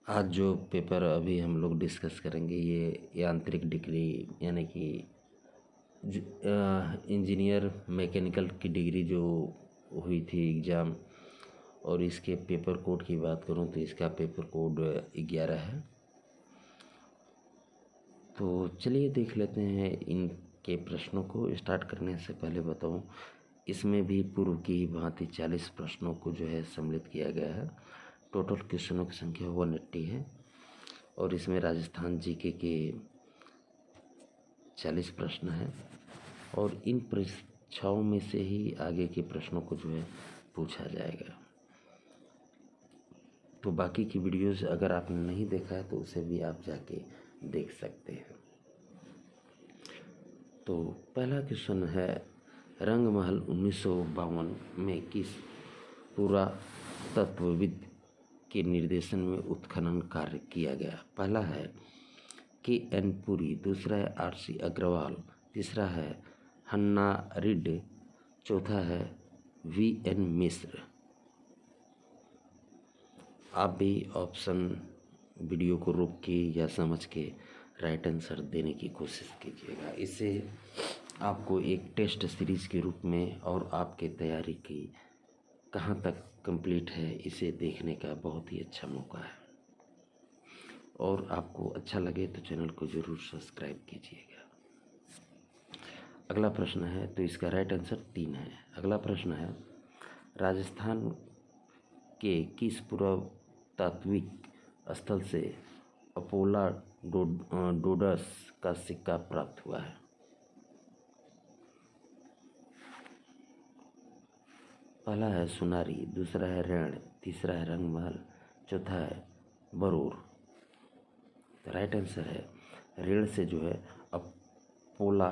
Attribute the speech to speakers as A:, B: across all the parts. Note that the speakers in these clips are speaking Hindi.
A: आज जो पेपर अभी हम लोग डिस्कस करेंगे ये यांत्रिक डिग्री यानी कि इंजीनियर मैकेनिकल की डिग्री जो हुई थी एग्ज़ाम, और इसके पेपर कोड की बात करूं तो इसका पेपर कोड 11 है। तो चलिए देख लेते हैं इनके प्रश्नों को। स्टार्ट करने से पहले बताऊं, इसमें भी पूर्व की भांति 40 प्रश्नों को जो है सम्मिलित किया गया है। टोटल क्वेश्चनों की संख्या 180 है और इसमें राजस्थान जीके के 40 प्रश्न हैं और इन परीक्षाओं में से ही आगे के प्रश्नों को जो है पूछा जाएगा। तो बाकी की वीडियोस अगर आपने नहीं देखा है तो उसे भी आप जाके देख सकते हैं। तो पहला क्वेश्चन है, रंगमहल 1952 में किस पुरातत्वविद के निर्देशन में उत्खनन कार्य किया गया? पहला है के.एन. पुरी, दूसरा है आर.सी. अग्रवाल, तीसरा है हन्ना रिड, चौथा है वी.एन. मिश्र। आप भी ऑप्शन वीडियो को रोक के या समझ के राइट आंसर देने की कोशिश कीजिएगा। इससे आपको एक टेस्ट सीरीज के रूप में और आपके तैयारी की कहाँ तक कंप्लीट है इसे देखने का बहुत ही अच्छा मौका है। और आपको अच्छा लगे तो चैनल को ज़रूर सब्सक्राइब कीजिएगा। अगला प्रश्न है, तो इसका राइट आंसर 3 है। अगला प्रश्न है, राजस्थान के किस पुरातात्विक स्थल से अपोला डोडस का सिक्का प्राप्त हुआ है? पहला है सुनारी, दूसरा है रण, तीसरा है रंगमहल, चौथा है बरूर। तो राइट आंसर है ऋण से जो है अपोला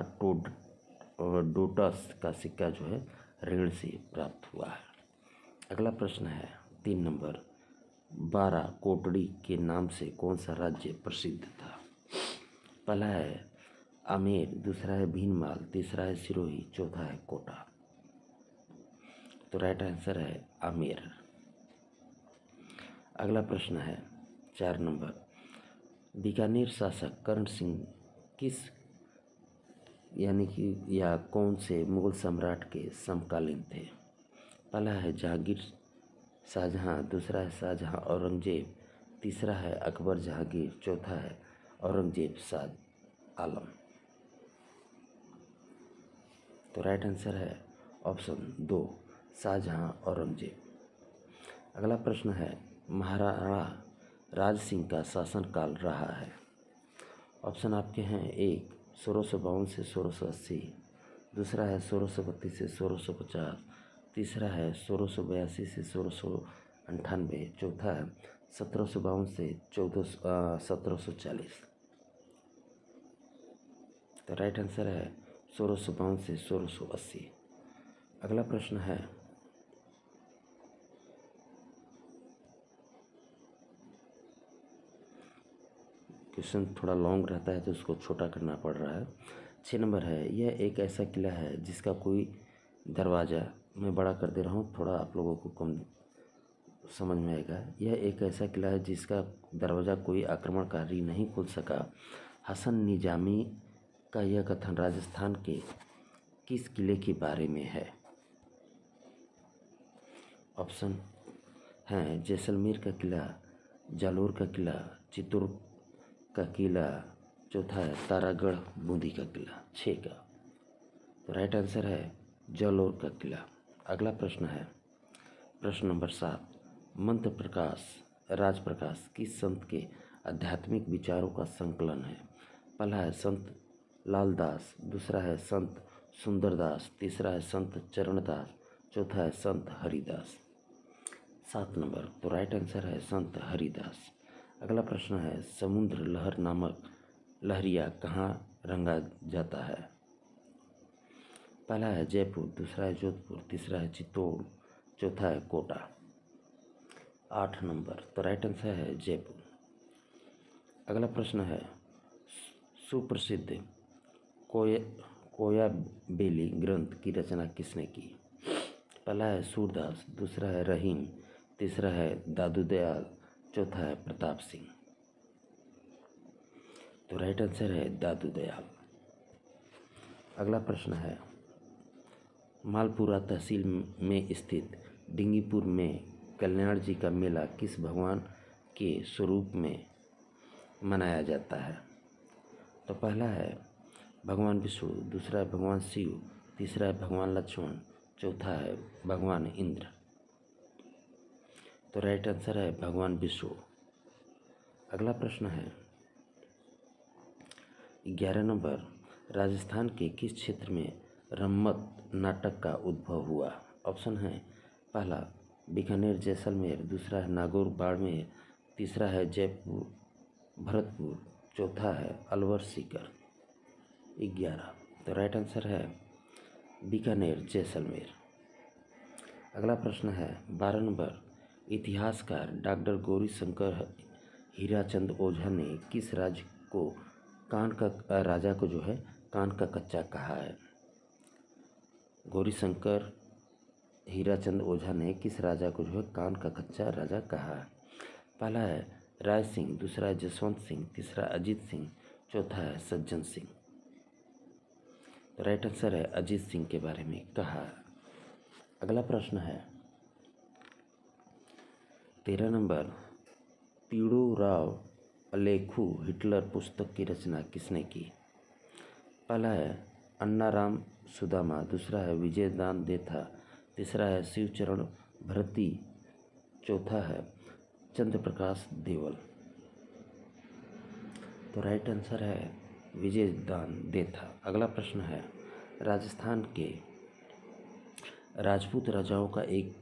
A: डोडस का सिक्का जो है ऋण से प्राप्त हुआ है। अगला प्रश्न है 3 नंबर, 12 कोटड़ी के नाम से कौन सा राज्य प्रसिद्ध था? पहला है आमेर, दूसरा है भीनमाल, तीसरा है सिरोही, चौथा है कोटा। तो राइट आंसर है आमेर। अगला प्रश्न है 4 नंबर, बीकानेर शासक कर्ण सिंह किस यानी कि या कौन से मुगल सम्राट के समकालीन थे? पहला है जहांगीर शाहजहां, दूसरा है शाहजहां औरंगजेब, तीसरा है अकबर जहांगीर, चौथा है औरंगजेब शाह आलम। तो राइट आंसर है ऑप्शन 2 शाहजहां औरंगजेब। अगला प्रश्न है, महाराणा राज सिंह का शासनकाल रहा है? ऑप्शन आपके हैं 1 1652 से 1680, दूसरा है 1632 से 1650, तीसरा है 1682 से 1698, चौथा है 1752 से 1740। तो राइट आंसर है 1652 से 1680। अगला प्रश्न है, क्वेश्चन थोड़ा लॉन्ग रहता है तो उसको छोटा करना पड़ रहा है। 6 नंबर है, यह एक ऐसा किला है जिसका कोई दरवाज़ा, मैं बड़ा कर दे रहा हूँ थोड़ा आप लोगों को कम समझ में आएगा। यह एक ऐसा किला है जिसका दरवाज़ा कोई आक्रमणकारी नहीं खोल सका। हसन निजामी का यह कथन राजस्थान के किस किले के बारे में है? ऑप्शन हैं जैसलमेर का किला, जालोर का किला, चित्तौड़ का किला, चौथा है तारागढ़ बूंदी का किला। 6 का तो राइट आंसर है जालोर का किला। अगला प्रश्न है प्रश्न नंबर 7, मंत्र प्रकाश राज प्रकाश किस संत के आध्यात्मिक विचारों का संकलन है? पहला है संत लालदास, दूसरा है संत सुंदरदास, तीसरा है संत चरणदास, चौथा है संत हरिदास। 7 नंबर तो राइट आंसर है संत हरिदास। अगला प्रश्न है, समुद्र लहर नामक लहरिया कहाँ रंगा जाता है? पहला है जयपुर, दूसरा है जोधपुर, तीसरा है चित्तौड़, चौथा है कोटा। 8 नंबर तो राइट आंसर है जयपुर। अगला प्रश्न है, सुप्रसिद्ध कोयाबेली ग्रंथ की रचना किसने की? पहला है सूरदास, दूसरा है रहीम, तीसरा है दादू दयाल, चौथा है प्रताप सिंह। तो राइट आंसर है दादू दयाल। अगला प्रश्न है, मालपुरा तहसील में स्थित डिंगीपुर में कल्याण जी का मेला किस भगवान के स्वरूप में मनाया जाता है? तो पहला है भगवान विष्णु, दूसरा है भगवान शिव, तीसरा है भगवान लक्ष्मण, चौथा है भगवान इंद्र। तो राइट आंसर है भगवान विष्णु। अगला प्रश्न है 11 नंबर, राजस्थान के किस क्षेत्र में रम्मत नाटक का उद्भव हुआ? ऑप्शन है पहला बीकानेर जैसलमेर, दूसरा है नागौर बाड़मेर, तीसरा है जयपुर भरतपुर, चौथा है अलवर सीकर। 11। तो राइट आंसर है बीकानेर जैसलमेर। अगला प्रश्न है 12 नंबर, इतिहासकार डॉक्टर गौरी शंकर हीराचंद ओझा ने किस राज्य को राजा को कान का कच्चा कहा है? गौरी शंकर हीराचंद ओझा ने किस राजा को कान का कच्चा राजा कहा है? पहला है राय सिंह, दूसरा है जसवंत सिंह, तीसरा अजीत सिंह, चौथा है सज्जन सिंह। राइट आंसर है अजीत सिंह के बारे में कहा है। अगला प्रश्न है 13 नंबर, पीड़ूराव अलेखू हिटलर पुस्तक की रचना किसने की? पहला है अन्नाराम सुदामा, दूसरा है विजयदान देथा, तीसरा है शिवचरण भरती, चौथा है चंद्रप्रकाश देवल। तो राइट आंसर है विजयदान देथा। अगला प्रश्न है, राजस्थान के राजपूत राजाओं का एक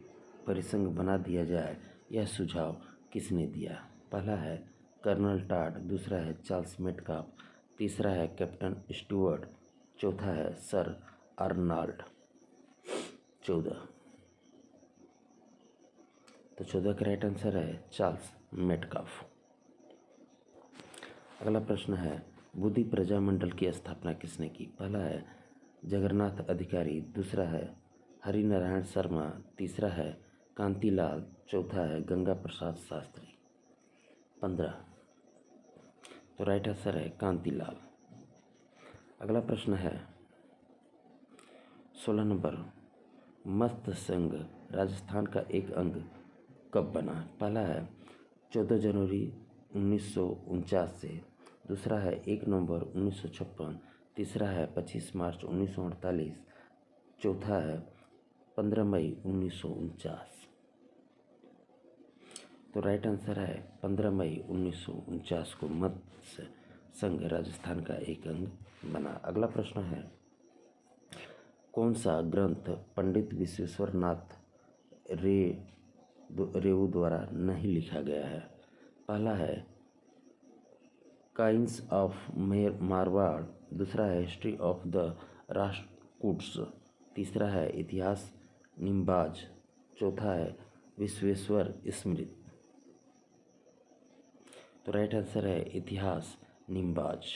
A: परिसंघ बना दिया जाए, यह सुझाव किसने दिया? पहला है कर्नल टाड, दूसरा है चार्ल्स मेटकाफ, तीसरा है कैप्टन स्टुअर्ट, चौथा है सर आर्नल्ड। 14। तो 14 का राइट आंसर है चार्ल्स मेटकाफ। अगला प्रश्न है, बुद्धि प्रजामंडल की स्थापना किसने की? पहला है जगन्नाथ अधिकारी, दूसरा है हरिनारायण शर्मा, तीसरा है कांतिलाल, चौथा है गंगा प्रसाद शास्त्री। 15। तो राइट आंसर है कांतिलाल। अगला प्रश्न है 16 नंबर, मस्त संघ राजस्थान का एक अंग कब बना? पहला है 14 जनवरी 1949 से, दूसरा है 1 नवंबर 1956, तीसरा है 25 मार्च 1948, चौथा है 15 मई 1949। तो राइट आंसर है 15 मई 1949 को मत्स्य संघ राजस्थान का एक अंग बना। अगला प्रश्न है, कौन सा ग्रंथ पंडित विश्वेश्वर नाथ रेऊ द्वारा नहीं लिखा गया है? पहला है काइंस ऑफ मारवाड़, दूसरा है हिस्ट्री ऑफ द राष्ट्रकूट्स, तीसरा है इतिहास निम्बाज, चौथा है विश्वेश्वर स्मृति। तो राइट आंसर है इतिहास निम्बाज।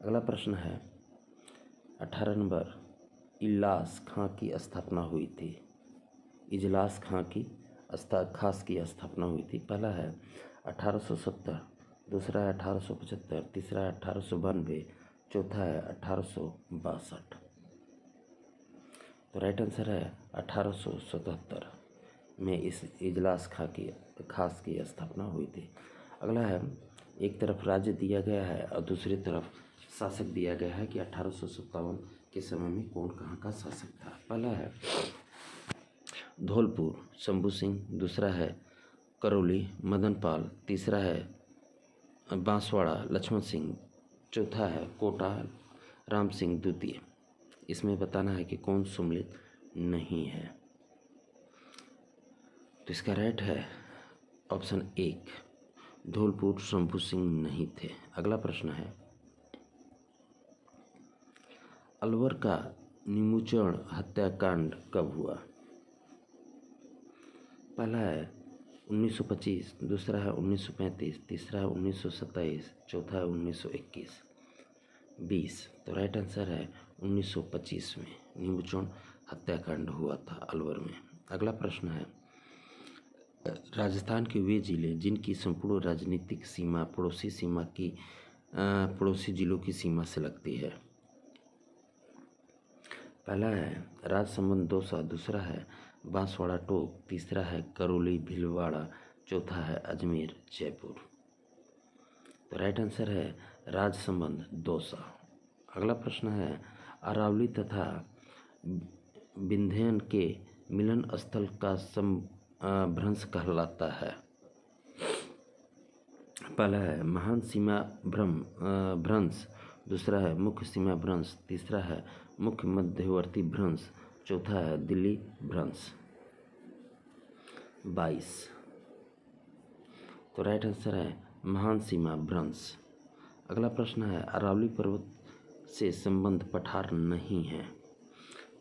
A: अगला प्रश्न है 18 नंबर, इजलास खां की स्थापना हुई थी। इजलास खां की खास की स्थापना हुई थी। पहला है 1870, दूसरा है 1875, तीसरा है 1892, चौथा है 1862। तो राइट आंसर है 1877 में इस इजलास खास की स्थापना हुई थी। अगला है, एक तरफ राज्य दिया गया है और दूसरी तरफ शासक दिया गया है कि 1857 के समय में कौन कहाँ का शासक था। पहला है धौलपुर शंभू सिंह, दूसरा है करौली मदन पाल, तीसरा है बांसवाड़ा लक्ष्मण सिंह, चौथा है कोटा राम सिंह द्वितीय। इसमें बताना है कि कौन सम्मिलित नहीं है। तो इसका राइट है ऑप्शन 1, धौलपुर शंभू सिंह नहीं थे। अगला प्रश्न है, अलवर का निमुचण हत्याकांड कब हुआ? पहला है 1925, दूसरा है 1935, तीसरा है 1927, चौथा है 1921। 20। तो राइट आंसर है 1925 में निमुचण हत्याकांड हुआ था अलवर में। अगला प्रश्न है, राजस्थान के वे जिले जिनकी संपूर्ण राजनीतिक सीमा पड़ोसी जिलों की सीमा से लगती है। पहला है राजसमंद दौसा, दूसरा है बांसवाड़ा टोक, तीसरा है करौली भीलवाड़ा, चौथा है अजमेर जयपुर। तो राइट आंसर है राजसमंद दौसा। अगला प्रश्न है अरावली तथा विंध्यन के मिलन स्थल का भ्रंश कहलाता है। पहला है महान सीमा भ्रंश, दूसरा है मुख्य सीमा भ्रंश, तीसरा है मुख्य मध्यवर्ती भ्रंश, चौथा है दिल्ली भ्रंश। 22। तो राइट आंसर है महान सीमा भ्रंश। अगला प्रश्न है अरावली पर्वत से संबंध पठार नहीं है।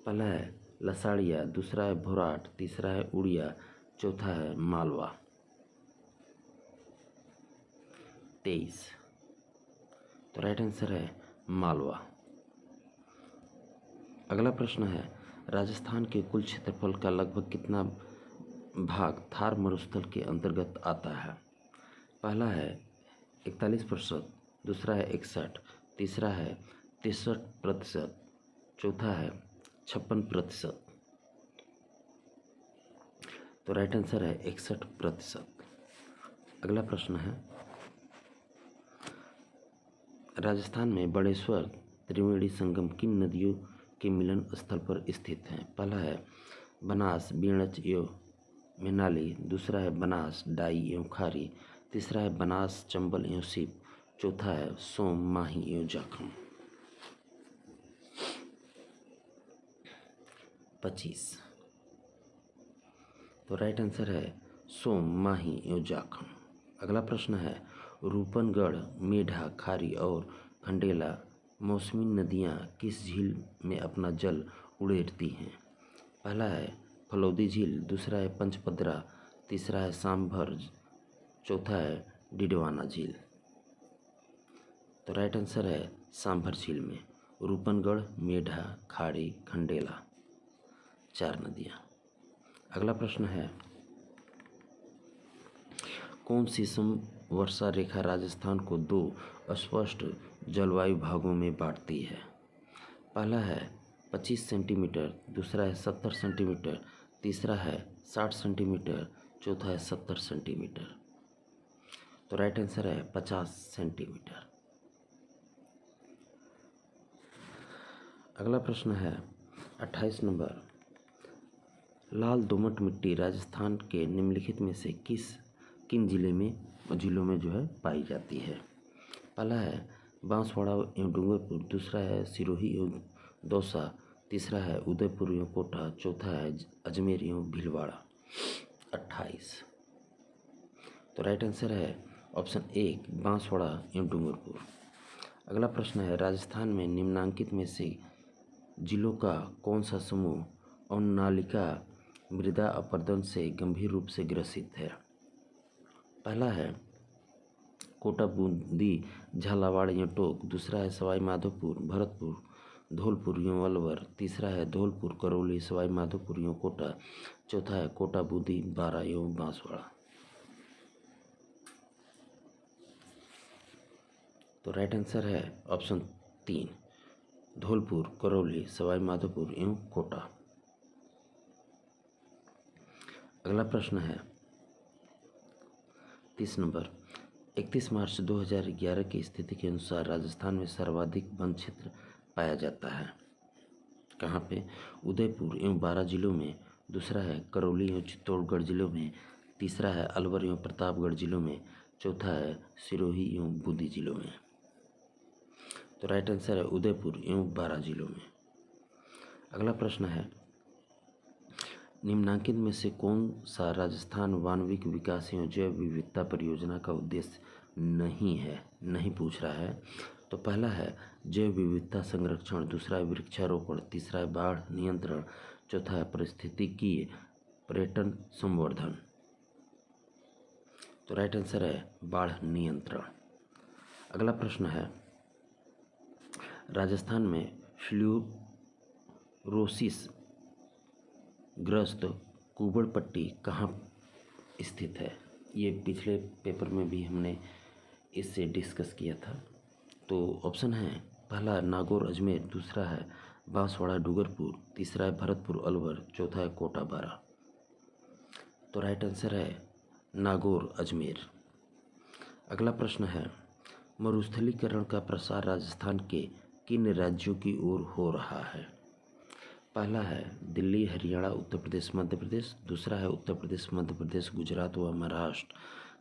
A: पहला है लसाड़िया, दूसरा है भोराट, तीसरा है उड़िया, चौथा है मालवा। 23। तो राइट आंसर है मालवा। अगला प्रश्न है राजस्थान के कुल क्षेत्रफल का लगभग कितना भाग थार मरुस्थल के अंतर्गत आता है। पहला है 41%, दूसरा है 61%, तीसरा है 63%, चौथा है 56%। तो राइट आंसर है 61%। अगला प्रश्न है राजस्थान में बड़ेश्वर त्रिवेणी संगम किन नदियों के मिलन स्थल पर स्थित है। पहला है बनास बीणच एवं मैनाली, दूसरा है बनास डाई एवं खारी, तीसरा है बनास चंबल एवं सीप, चौथा है सोम माही एवं जाखम। 25। तो राइट आंसर है सोम माही एवं जाखम। अगला प्रश्न है रूपनगढ़, मेढा, खारी और खंडेला मौसमी नदियाँ किस झील में अपना जल उड़ेरती हैं। पहला है फलौदी झील, दूसरा है पंचपदरा, तीसरा है सांभर, चौथा है डिडवाना झील। तो राइट आंसर है सांभर झील में रूपनगढ़, मेढा, खाड़ी, खंडेला 4 नदियाँ। अगला प्रश्न है कौन सी समवर्षा रेखा राजस्थान को 2 अस्पष्ट जलवायु भागों में बांटती है। पहला है 25 सेंटीमीटर, दूसरा है 70 सेंटीमीटर, तीसरा है 60 सेंटीमीटर, चौथा है 70 सेंटीमीटर। तो राइट आंसर है 50 सेंटीमीटर। अगला प्रश्न है 28 नंबर लाल दोमट मिट्टी राजस्थान के निम्नलिखित में से किन जिलों में जो है पाई जाती है। पहला है बांसवाड़ा एवं डूंगरपुर, दूसरा है सिरोही एवं दौसा, तीसरा है उदयपुर एवं कोटा, चौथा है अजमेर एवं भीलवाड़ा। 28। तो राइट आंसर है ऑप्शन 1 बांसवाड़ा एवं डूंगरपुर। अगला प्रश्न है राजस्थान में निम्नांकित में से जिलों का कौन सा समूह अवनालिका मृदा अपरदन से गंभीर रूप से ग्रसित है। पहला है कोटा, बूंदी, झालावाड़ एवं टोक, दूसरा है सवाई माधोपुर, भरतपुर, धौलपुर एवं अलवर, तीसरा है धौलपुर, करौली, सवाई माधोपुर एवं कोटा, चौथा है कोटा, बूंदी, बारा एवं बांसवाड़ा। तो राइट आंसर है ऑप्शन 3 धौलपुर, करौली, सवाई माधोपुर एवं कोटा। अगला प्रश्न है 30 नंबर 31 मार्च 2011 की स्थिति के अनुसार राजस्थान में सर्वाधिक वन क्षेत्र पाया जाता है कहाँ पे। उदयपुर एवं बारा जिलों में, दूसरा है करौली एवं चित्तौड़गढ़ जिलों में, तीसरा है अलवर एवं प्रतापगढ़ जिलों में, चौथा है सिरोही एवं बूंदी जिलों में। तो राइट आंसर है उदयपुर एवं बारा जिलों में। अगला प्रश्न है निम्नांकित में से कौन सा राजस्थान वानविक विकास एवं जैव विविधता परियोजना का उद्देश्य नहीं पूछ रहा है। तो पहला है जैव विविधता संरक्षण, दूसरा है वृक्षारोपण, तीसरा है बाढ़ नियंत्रण, चौथा है पारिस्थितिकीय पर्यटन संवर्धन। तो राइट आंसर है बाढ़ नियंत्रण। अगला प्रश्न है राजस्थान में फ्लूरोसिस ग्रस्त कुबड़ पट्टी कहाँ स्थित है? ये पिछले पेपर में भी हमने इससे डिस्कस किया था। तो ऑप्शन है पहला नागौर अजमेर, दूसरा है बांसवाड़ा डूंगरपुर, तीसरा है भरतपुर अलवर, चौथा है कोटा बारा। तो राइट आंसर है नागौर अजमेर। अगला प्रश्न है मरुस्थलीकरण का प्रसार राजस्थान के किन राज्यों की ओर हो रहा है? पहला है दिल्ली, हरियाणा, उत्तर प्रदेश, मध्य प्रदेश, दूसरा है उत्तर प्रदेश, मध्य प्रदेश, गुजरात व महाराष्ट्र,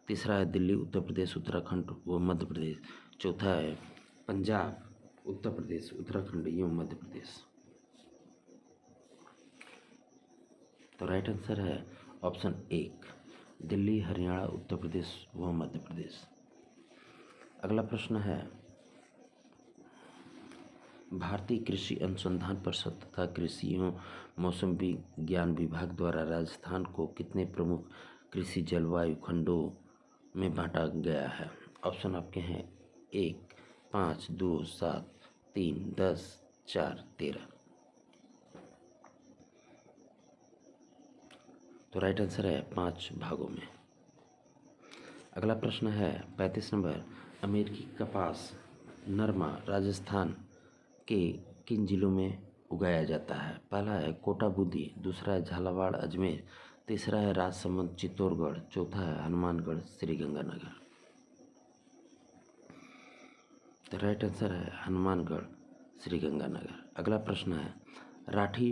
A: तीसरा है दिल्ली, उत्तर प्रदेश, उत्तराखंड व मध्य प्रदेश, चौथा है पंजाब, उत्तर प्रदेश, उत्तराखंड एवं मध्य प्रदेश। तो राइट आंसर है ऑप्शन 1 दिल्ली, हरियाणा, उत्तर प्रदेश व मध्य प्रदेश। अगला प्रश्न है भारतीय कृषि अनुसंधान परिषद तथा कृषि एवं मौसम विज्ञान विभाग द्वारा राजस्थान को कितने प्रमुख कृषि जलवायु खंडों में बांटा गया है? ऑप्शन आपके हैं 1, 5, 2, 7, 3, 10, 4, 13। तो राइट आंसर है 5 भागों में। अगला प्रश्न है 35 नंबर अमेरिकी कपास नरमा राजस्थान के किन जिलों में उगाया जाता है? पहला है कोटा बूंदी, दूसरा है झालावाड़ अजमेर, तीसरा है राजसमंद चित्तौड़गढ़, चौथा है हनुमानगढ़ श्रीगंगानगर। तो राइट आंसर है हनुमानगढ़ श्रीगंगानगर। अगला प्रश्न है राठी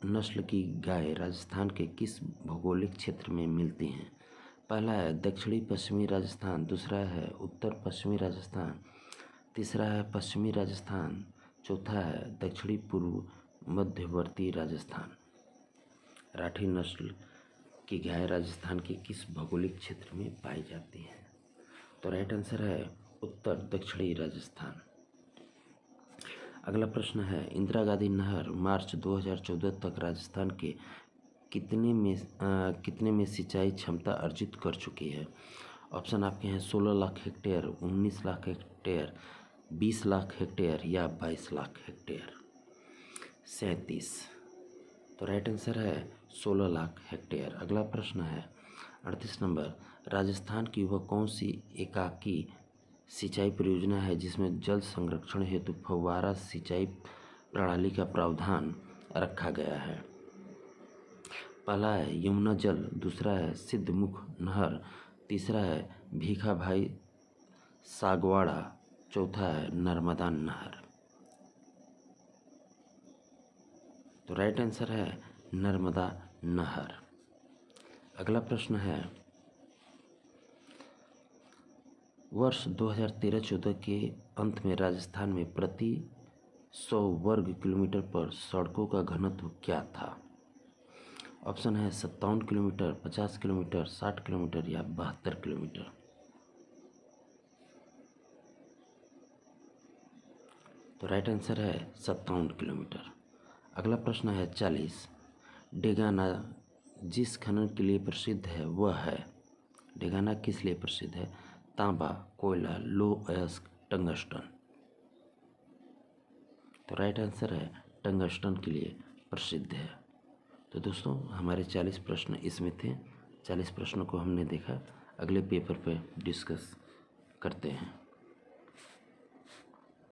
A: नस्ल की गाय राजस्थान के किस भौगोलिक क्षेत्र में मिलती हैं? पहला है दक्षिणी पश्चिमी राजस्थान, दूसरा है उत्तर पश्चिमी राजस्थान, तीसरा है पश्चिमी राजस्थान, चौथा है दक्षिणी पूर्व मध्यवर्ती राजस्थान। राठी नस्ल की गाय राजस्थान के किस भौगोलिक क्षेत्र में पाई जाती है? तो राइट आंसर है उत्तर दक्षिणी राजस्थान। अगला प्रश्न है इंदिरा गांधी नहर मार्च 2014 तक राजस्थान के कितने में सिंचाई क्षमता अर्जित कर चुकी है? ऑप्शन आपके हैं 16 lakh hectare, 19 lakh hectare, 20 lakh hectare या 22 लाख हेक्टेयर। 37। तो राइट आंसर है 16 लाख हेक्टेयर। अगला प्रश्न है 38 नंबर राजस्थान की वह कौन सी एकाकी सिंचाई परियोजना है जिसमें जल संरक्षण हेतु फव्वारा सिंचाई प्रणाली का प्रावधान रखा गया है? पहला है यमुना जल, दूसरा है सिद्धमुख नहर, तीसरा है भीखा भाई सागवाड़ा, चौथा है नर्मदा नहर। तो राइट आंसर है नर्मदा नहर। अगला प्रश्न है वर्ष 2013-14 के अंत में राजस्थान में प्रति 100 वर्ग किलोमीटर पर सड़कों का घनत्व क्या था? ऑप्शन है 57 किलोमीटर, 50 किलोमीटर, 60 किलोमीटर या 72 किलोमीटर। तो राइट आंसर है 57 किलोमीटर। अगला प्रश्न है 40 डेगाना जिस खनन के लिए प्रसिद्ध है वह है? डेगाना किस लिए प्रसिद्ध है? तांबा, कोयला, लौह अयस्क, टंगस्टन। तो राइट आंसर है टंगस्टन के लिए प्रसिद्ध है। तो दोस्तों हमारे 40 प्रश्न इसमें थे। 40 प्रश्नों को हमने देखा। अगले पेपर पे डिस्कस करते हैं।